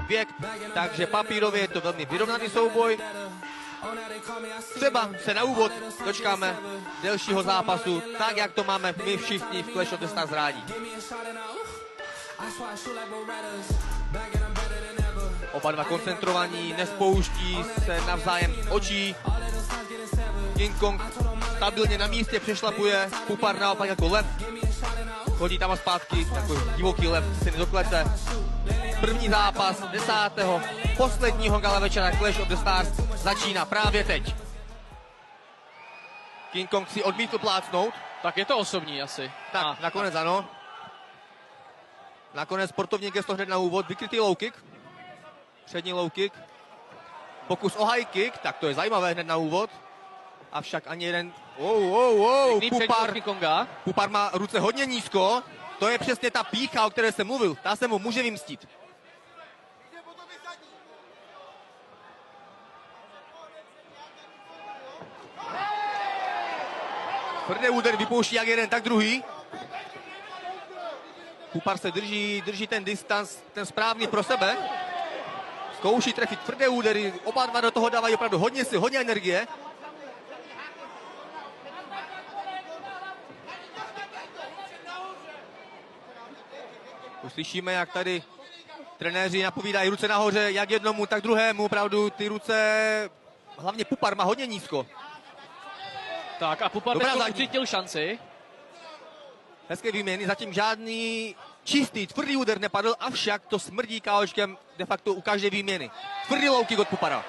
věk, takže papírově je to velmi vyrovnaný souboj. Třeba se na úvod dočkáme delšího zápasu, tak jak to máme my všichni v Clash of the Stars rádi. Oba dva koncentrovaní, nespouští se navzájem očí. King Kong stabilně na místě přešlapuje, Pupar naopak jako lev. Chodí tam a zpátky, jako divoký lev, si nedoklete. První zápas 10. posledního gala večera Clash of the Stars začíná právě teď. King Kong si odmítl plácnout. Tak je to osobní asi. Tak, nakonec ano. Nakonec sportovní gesto hned na úvod, vykrytý low kick. Přední low kick. Pokus o high kick, tak to je zajímavé hned na úvod. Avšak ani jeden... Pupar má ruce hodně nízko. To je přesně ta pýcha, o které jsem mluvil. Ta se mu může vymstít. Tvrdý úder vypouští jak jeden, tak druhý. Pupar se drží ten distanc, ten správný pro sebe. Zkouší trefit tvrdé údery, oba dva do toho dávají opravdu hodně sil, hodně energie. Už slyšíme, jak tady trenéři napovídají ruce nahoře, jak jednomu, tak druhému. Opravdu ty ruce, hlavně Pupar má hodně nízko. Tak a Pupar ucítil šanci. Hezké výměny, zatím žádný čistý, tvrdý úder nepadl, avšak to smrdí KOčkem de facto u každé výměny. Tvrdý low kick od Pupara.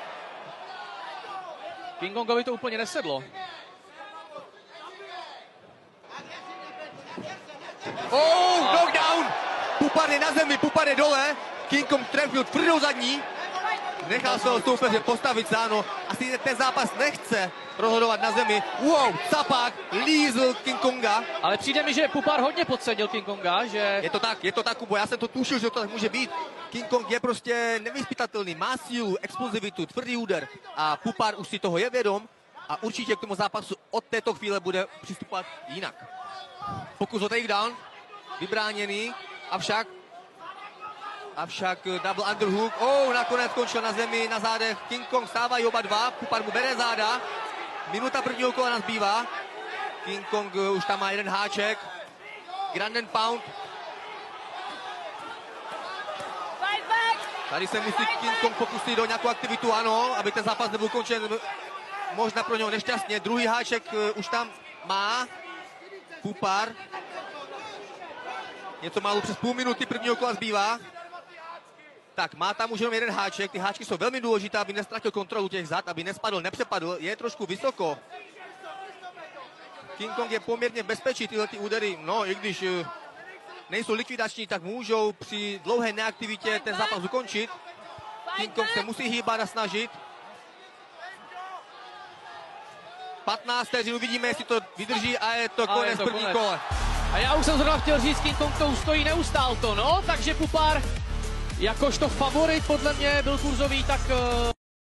King Kongovi to úplně nesedlo. Knockdown! Pupar je na zemi, Pupar je dole. King Kong trefil tvrdou zadní. Nechal svého soupeře postavit se, ano. Asi ten zápas nechce rozhodovat na zemi. Capák lízl King Konga. Ale přijde mi, že Pupar hodně podcenil King Konga, že... Je to tak, Kubo, já jsem to tušil, že to tak může být. King Kong je prostě nevyzpytatelný, má sílu, explozivitu, tvrdý úder a Pupar už si toho je vědom a určitě k tomu zápasu od této chvíle bude přistupovat jinak. Pokus o takedown, vybráněný, avšak double underhook. Nakonec skončil na zemi, na zádech. King Kong stávají oba dva, Pupar mu bere záda. Minuta prvního kola nás bývá. King Kong už tam má jeden háček. Grand and pound. Tady se musí King Kong pokusit do nějakou aktivitu, ano, aby ten zápas nebyl ukončen možná pro něho nešťastně. Druhý háček už tam má Pupar. Něco málo přes půl minuty prvního kola zbývá. Tak, má tam už jenom jeden háček, ty háčky jsou velmi důležité, aby nestratil kontrolu těch zad, aby nespadl, nepřepadl, je trošku vysoko. King Kong je poměrně bezpečí, tyhle ty údery, no i když nejsou likvidační, tak můžou při dlouhé neaktivitě ten zápas ukončit. King Kong se musí hýbat a snažit. 15 vteřin, uvidíme, jestli to vydrží a je to konec první kole. A já už jsem zrovna chtěl říct, King Kong to ustojí, neustál to, no, takže Pupar jakožto favorit podle mě byl kurzový, tak